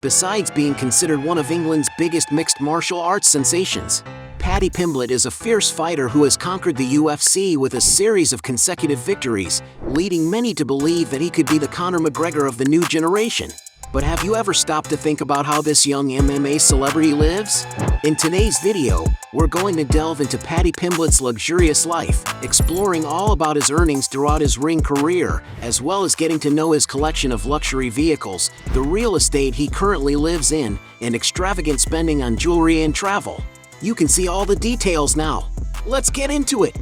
Besides being considered one of England's biggest mixed martial arts sensations, Paddy Pimblett is a fierce fighter who has conquered the UFC with a series of consecutive victories, leading many to believe that he could be the Conor McGregor of the new generation. But have you ever stopped to think about how this young MMA celebrity lives? In today's video, we're going to delve into Paddy Pimblett's luxurious life, exploring all about his earnings throughout his ring career, as well as getting to know his collection of luxury vehicles, the real estate he currently lives in, and extravagant spending on jewelry and travel. You can see all the details now. Let's get into it!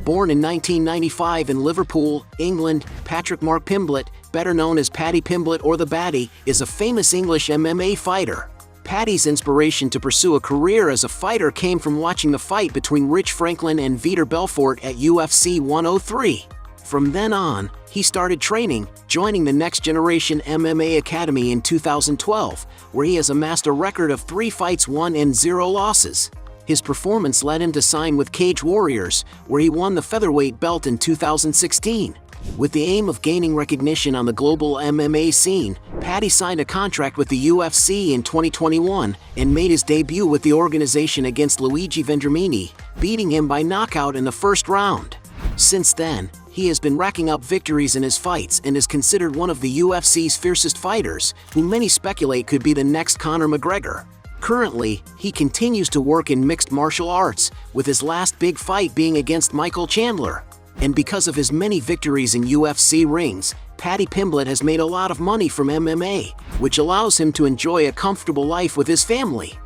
Born in 1995 in Liverpool, England, Patrick Mark Pimblett, better known as Paddy Pimblett or the Baddy, is a famous English MMA fighter. Paddy's inspiration to pursue a career as a fighter came from watching the fight between Rich Franklin and Vitor Belfort at UFC 103. From then on, he started training, joining the Next Generation MMA Academy in 2012, where he has amassed a record of 3 fights won and 0 losses. His performance led him to sign with Cage Warriors, where he won the featherweight belt in 2016. With the aim of gaining recognition on the global MMA scene, Paddy signed a contract with the UFC in 2021 and made his debut with the organization against Luigi Vendramini, beating him by knockout in the first round. Since then, he has been racking up victories in his fights and is considered one of the UFC's fiercest fighters, who many speculate could be the next Conor McGregor. Currently, he continues to work in mixed martial arts, with his last big fight being against Michael Chandler. And because of his many victories in UFC rings, Paddy Pimblett has made a lot of money from MMA, which allows him to enjoy a comfortable life with his family.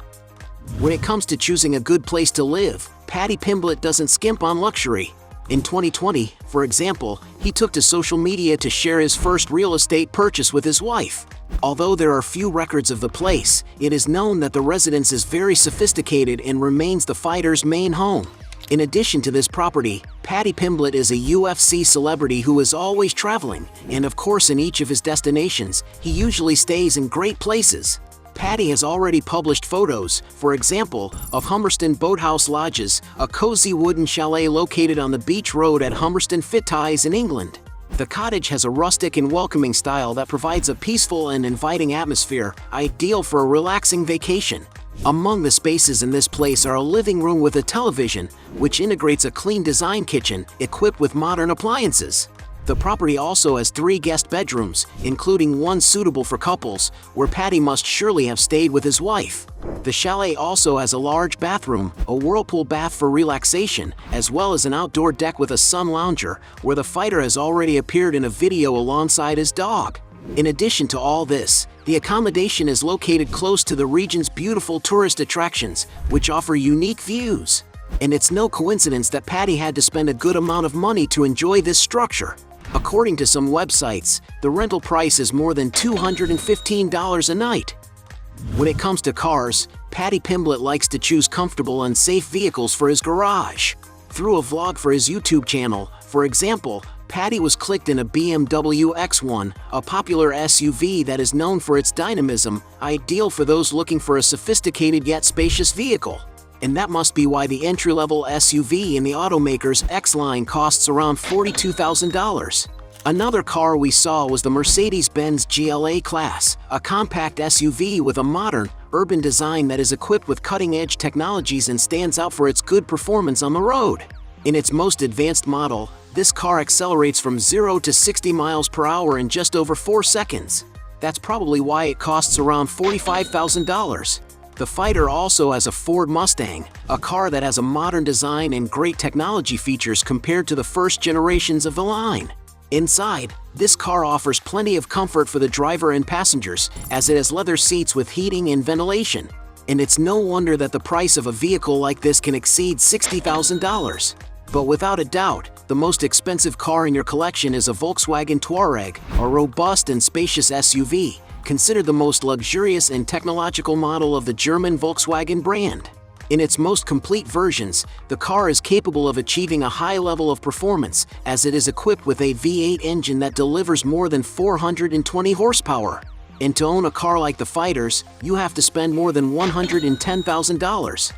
When it comes to choosing a good place to live, Paddy Pimblett doesn't skimp on luxury. In 2020, for example, he took to social media to share his first real estate purchase with his wife. Although there are few records of the place, it is known that the residence is very sophisticated and remains the fighter's main home. In addition to this property, Paddy Pimblett is a UFC celebrity who is always traveling, and of course in each of his destinations, he usually stays in great places. Paddy has already published photos, for example, of Humberston Boathouse Lodges, a cozy wooden chalet located on the beach road at Humberston Fitties in England. The cottage has a rustic and welcoming style that provides a peaceful and inviting atmosphere, ideal for a relaxing vacation. Among the spaces in this place are a living room with a television, which integrates a clean design kitchen, equipped with modern appliances. The property also has 3 guest bedrooms, including one suitable for couples, where Paddy must surely have stayed with his wife. The chalet also has a large bathroom, a whirlpool bath for relaxation, as well as an outdoor deck with a sun lounger, where the fighter has already appeared in a video alongside his dog. In addition to all this, the accommodation is located close to the region's beautiful tourist attractions, which offer unique views. And it's no coincidence that Paddy had to spend a good amount of money to enjoy this structure. According to some websites, the rental price is more than $215 a night. When it comes to cars, Paddy Pimblett likes to choose comfortable and safe vehicles for his garage. Through a vlog for his YouTube channel, for example, Paddy was clicked in a BMW X1, a popular SUV that is known for its dynamism, ideal for those looking for a sophisticated yet spacious vehicle. And that must be why the entry-level SUV in the automaker's X-line costs around $42,000. Another car we saw was the Mercedes-Benz GLA class, a compact SUV with a modern, urban design that is equipped with cutting-edge technologies and stands out for its good performance on the road. In its most advanced model, this car accelerates from 0 to 60 miles per hour in just over 4 seconds. That's probably why it costs around $45,000. The fighter also has a Ford Mustang, a car that has a modern design and great technology features compared to the first generations of the line. Inside, this car offers plenty of comfort for the driver and passengers, as it has leather seats with heating and ventilation. And it's no wonder that the price of a vehicle like this can exceed $60,000. But without a doubt, the most expensive car in your collection is a Volkswagen Touareg, a robust and spacious SUV, considered the most luxurious and technological model of the German Volkswagen brand. In its most complete versions, the car is capable of achieving a high level of performance, as it is equipped with a V8 engine that delivers more than 420 horsepower. And to own a car like the fighter's, you have to spend more than $110,000.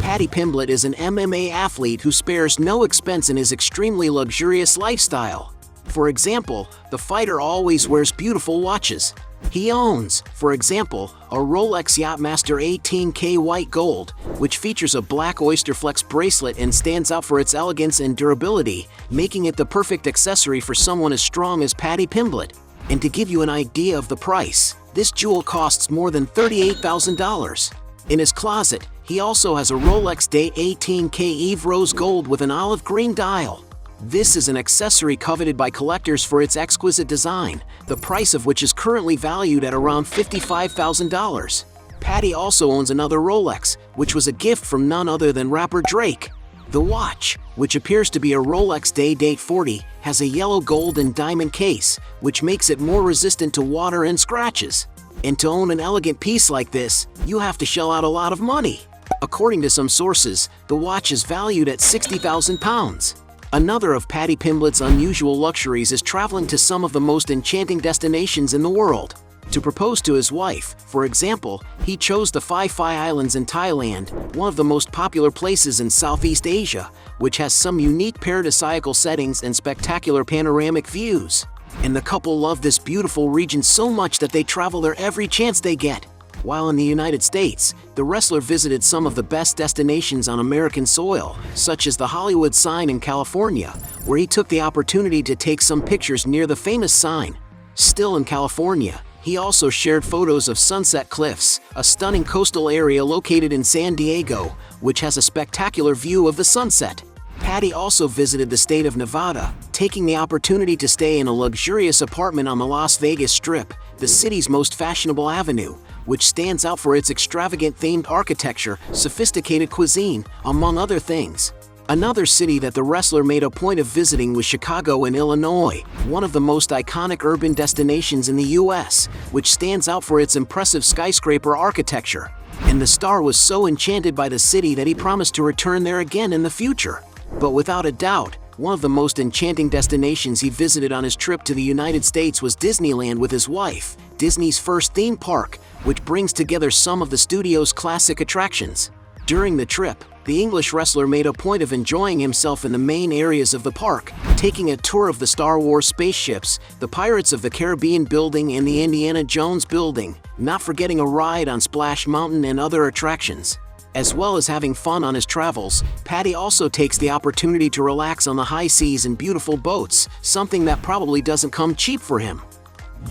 Paddy Pimblett is an MMA athlete who spares no expense in his extremely luxurious lifestyle. For example, the fighter always wears beautiful watches. He owns, for example, a Rolex Yachtmaster 18K white gold, which features a black oyster flex bracelet and stands out for its elegance and durability, making it the perfect accessory for someone as strong as Paddy Pimblett. And to give you an idea of the price, this jewel costs more than $38,000. In his closet, he also has a Rolex Day 18K Eve Rose Gold with an olive green dial. This is an accessory coveted by collectors for its exquisite design, the price of which is currently valued at around $55,000. Paddy also owns another Rolex, which was a gift from none other than rapper Drake. The watch, which appears to be a Rolex Day Date 40, has a yellow gold and diamond case, which makes it more resistant to water and scratches. And to own an elegant piece like this, you have to shell out a lot of money. According to some sources, the watch is valued at £60,000. Another of Paddy Pimblett's unusual luxuries is traveling to some of the most enchanting destinations in the world. To propose to his wife, for example, he chose the Phi Phi Islands in Thailand, one of the most popular places in Southeast Asia, which has some unique paradisiacal settings and spectacular panoramic views. And the couple love this beautiful region so much that they travel there every chance they get. While in the United States, the wrestler visited some of the best destinations on American soil, such as the Hollywood sign in California, where he took the opportunity to take some pictures near the famous sign. Still in California, he also shared photos of Sunset Cliffs, a stunning coastal area located in San Diego, which has a spectacular view of the sunset. Paddy also visited the state of Nevada, taking the opportunity to stay in a luxurious apartment on the Las Vegas Strip, the city's most fashionable avenue, which stands out for its extravagant themed architecture, sophisticated cuisine, among other things. Another city that the wrestler made a point of visiting was Chicago in Illinois, one of the most iconic urban destinations in the US, which stands out for its impressive skyscraper architecture. And the star was so enchanted by the city that he promised to return there again in the future. But without a doubt, one of the most enchanting destinations he visited on his trip to the United States was Disneyland with his wife, Disney's first theme park, which brings together some of the studio's classic attractions. During the trip, the English wrestler made a point of enjoying himself in the main areas of the park, taking a tour of the Star Wars spaceships, the Pirates of the Caribbean building and the Indiana Jones building, not forgetting a ride on Splash Mountain and other attractions. As well as having fun on his travels, Paddy also takes the opportunity to relax on the high seas in beautiful boats, something that probably doesn't come cheap for him.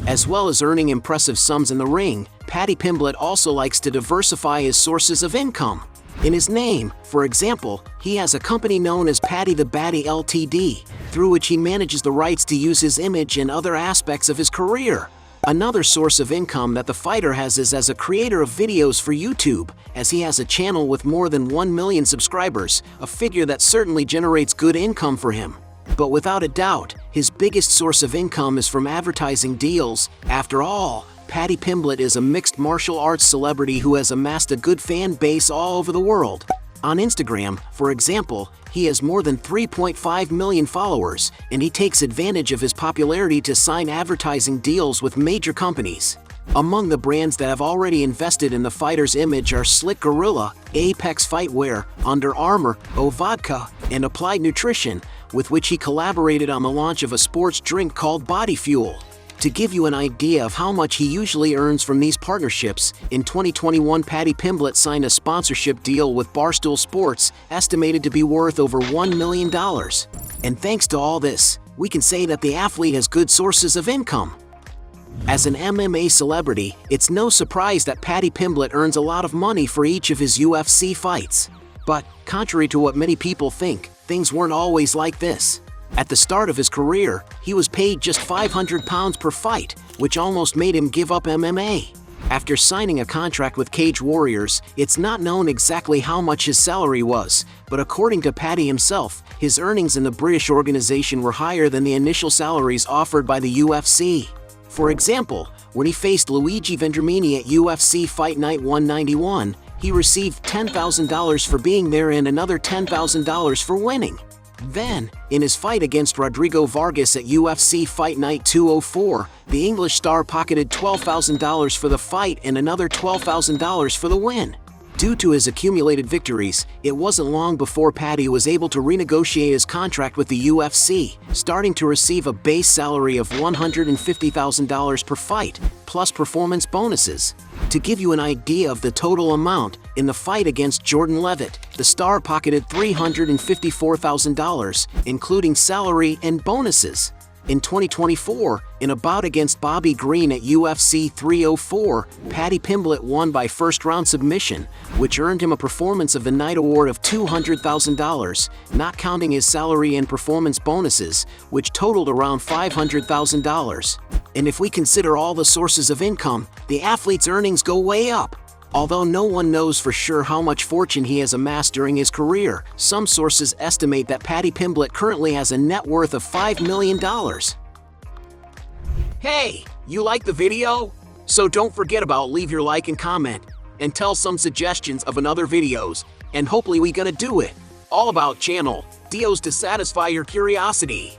As well as earning impressive sums in the ring, Paddy Pimblett also likes to diversify his sources of income. In his name, for example, he has a company known as Paddy the Baddy Ltd, through which he manages the rights to use his image and other aspects of his career. Another source of income that the fighter has is as a creator of videos for YouTube, as he has a channel with more than 1 million subscribers, a figure that certainly generates good income for him. But without a doubt, his biggest source of income is from advertising deals. After all, Paddy Pimblett is a mixed martial arts celebrity who has amassed a good fan base all over the world. On Instagram, for example, he has more than 3.5 million followers, and he takes advantage of his popularity to sign advertising deals with major companies. Among the brands that have already invested in the fighter's image are Slick Gorilla, Apex Fightwear, Under Armour, O Vodka, and Applied Nutrition, with which he collaborated on the launch of a sports drink called Body Fuel. To give you an idea of how much he usually earns from these partnerships, in 2021 Paddy Pimblett signed a sponsorship deal with Barstool Sports, estimated to be worth over $1 million. And thanks to all this, we can say that the athlete has good sources of income. As an MMA celebrity, it's no surprise that Paddy Pimblett earns a lot of money for each of his UFC fights. But, contrary to what many people think, things weren't always like this. At the start of his career, he was paid just £500 per fight, which almost made him give up MMA. After signing a contract with Cage Warriors, it's not known exactly how much his salary was, but according to Paddy himself, his earnings in the British organization were higher than the initial salaries offered by the UFC. For example, when he faced Luigi Vendramini at UFC Fight Night 191, he received $10,000 for being there and another $10,000 for winning. Then, in his fight against Rodrigo Vargas at UFC Fight Night 204, the English star pocketed $12,000 for the fight and another $12,000 for the win. Due to his accumulated victories, it wasn't long before Paddy was able to renegotiate his contract with the UFC, starting to receive a base salary of $150,000 per fight, plus performance bonuses. To give you an idea of the total amount, in the fight against Jordan Levitt, the star pocketed $354,000, including salary and bonuses. In 2024, in a bout against Bobby Green at UFC 304, Paddy Pimblett won by first-round submission, which earned him a Performance of the Night award of $200,000, not counting his salary and performance bonuses, which totaled around $500,000. And if we consider all the sources of income, the athlete's earnings go way up. Although no one knows for sure how much fortune he has amassed during his career, some sources estimate that Paddy Pimblett currently has a net worth of $5 million. Hey, you like the video? So don't forget about leave your like and comment, and tell some suggestions of another videos, and hopefully we gonna do it. All about channel, deals to satisfy your curiosity.